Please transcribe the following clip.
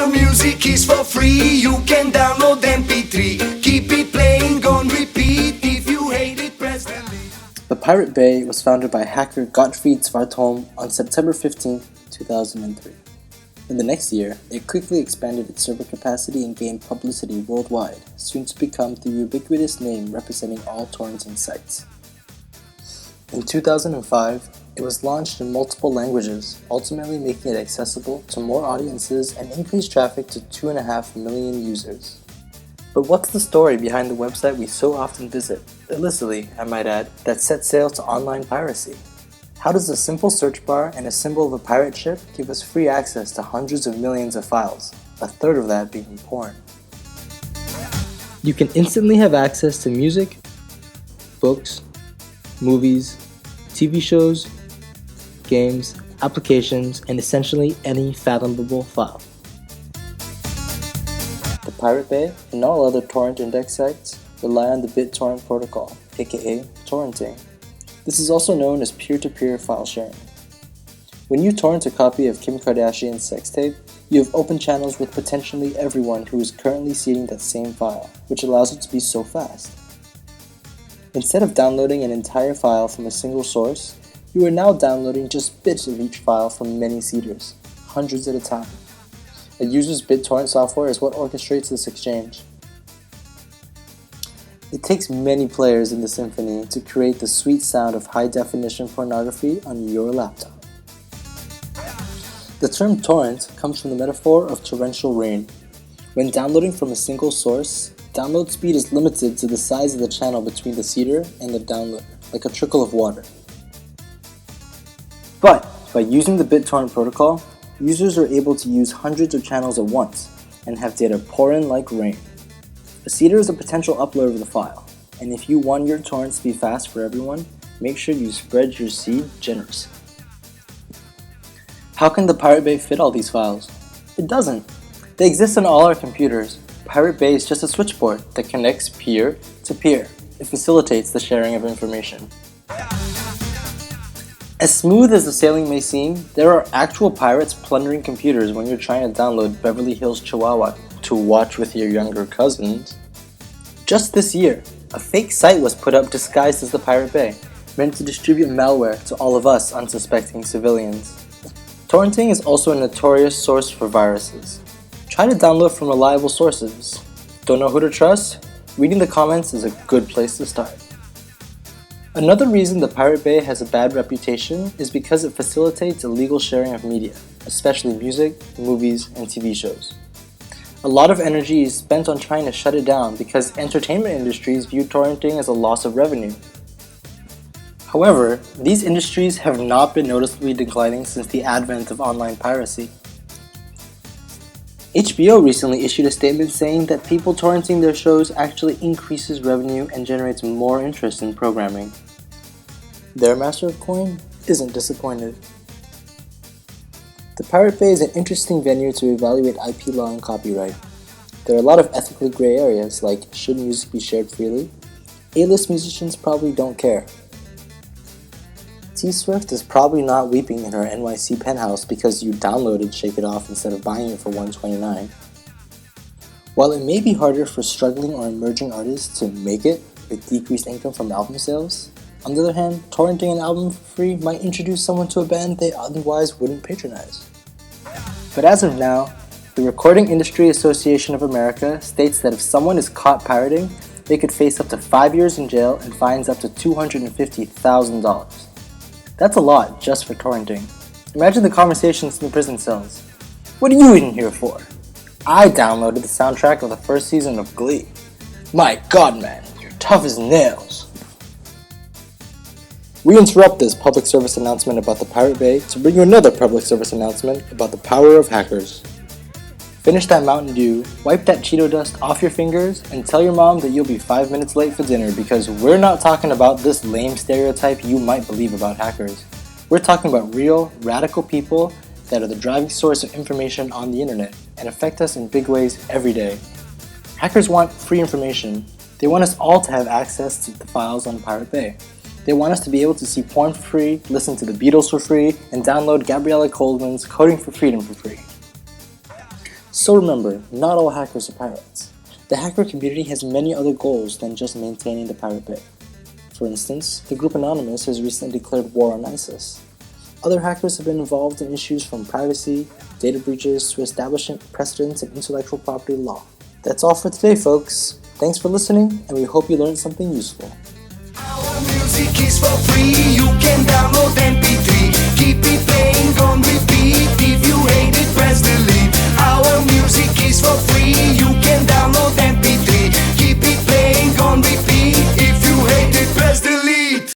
your music is for free. You can download MP3. Keep it playing on repeat. If you hate it, press delete. The Pirate Bay was founded by hacker Gottfried Svartholm on September 15, 2003. In the next year, it quickly expanded its server capacity and gained publicity worldwide, soon to become the ubiquitous name representing all torrenting sites. In 2005, it was launched in multiple languages, ultimately making it accessible to more audiences and increased traffic to 2.5 million users. But what's the story behind the website we so often visit, illicitly, I might add, that set sail to online piracy? How does a simple search bar and a symbol of a pirate ship give us free access to hundreds of millions of files, a third of that being porn? You can instantly have access to music, books, movies, TV shows, games, applications, and essentially any fathomable file. The Pirate Bay and all other torrent index sites rely on the BitTorrent protocol, aka torrenting. This is also known as peer-to-peer file sharing. When you torrent a copy of Kim Kardashian's sex tape, you have open channels with potentially everyone who is currently seeing that same file, which allows it to be so fast. Instead of downloading an entire file from a single source, you are now downloading just bits of each file from many seeders, hundreds at a time. A user's BitTorrent software is what orchestrates this exchange. It takes many players in the symphony to create the sweet sound of high-definition pornography on your laptop. The term torrent comes from the metaphor of torrential rain. When downloading from a single source, download speed is limited to the size of the channel between the seeder and the downloader, like a trickle of water. But by using the BitTorrent protocol, users are able to use hundreds of channels at once and have data pour in like rain. A seeder is a potential upload of the file, and if you want your torrents to be fast for everyone, make sure you spread your seed generously. How can the Pirate Bay fit all these files? It doesn't. They exist on all our computers. Pirate Bay is just a switchboard that connects peer to peer. It facilitates the sharing of information. As smooth as the sailing may seem, there are actual pirates plundering computers when you're trying to download Beverly Hills Chihuahua to watch with your younger cousins. Just this year, a fake site was put up disguised as the Pirate Bay, meant to distribute malware to all of us unsuspecting civilians. Torrenting is also a notorious source for viruses. Try to download from reliable sources. Don't know who to trust? Reading the comments is a good place to start. Another reason the Pirate Bay has a bad reputation is because it facilitates illegal sharing of media, especially music, movies, and TV shows. A lot of energy is spent on trying to shut it down because entertainment industries view torrenting as a loss of revenue. However, these industries have not been noticeably declining since the advent of online piracy. HBO recently issued a statement saying that people torrenting their shows actually increases revenue and generates more interest in programming. Their master of coin isn't disappointed. The Pirate Bay is an interesting venue to evaluate IP law and copyright. There are a lot of ethically gray areas like should music be shared freely? A-list musicians probably don't care. T-Swift is probably not weeping in her NYC penthouse because you downloaded Shake It Off instead of buying it for $129. While it may be harder for struggling or emerging artists to make it with decreased income from album sales, on the other hand, torrenting an album for free might introduce someone to a band they otherwise wouldn't patronize. But as of now, the Recording Industry Association of America states that if someone is caught pirating, they could face up to 5 years in jail and fines up to $250,000. That's a lot just for torrenting. Imagine the conversations in the prison cells. What are you in here for? I downloaded the soundtrack of the first season of Glee. My god, man, you're tough as nails. We interrupt this public service announcement about the Pirate Bay to bring you another public service announcement about the power of hackers. Finish that Mountain Dew, wipe that Cheeto dust off your fingers, and tell your mom that you'll be 5 minutes late for dinner because we're not talking about this lame stereotype you might believe about hackers. We're talking about real, radical people that are the driving source of information on the internet and affect us in big ways every day. Hackers want free information. They want us all to have access to the files on Pirate Bay. They want us to be able to see porn for free, listen to the Beatles for free, and download Gabriella Coleman's Coding for Freedom for free. So remember, not all hackers are pirates. The hacker community has many other goals than just maintaining the Pirate Bay. For instance, the group Anonymous has recently declared war on ISIS. Other hackers have been involved in issues from privacy, data breaches, to establishing precedents in intellectual property law. That's all for today, folks. Thanks for listening, and we hope you learned something useful. Our music is for free, you can download MP3.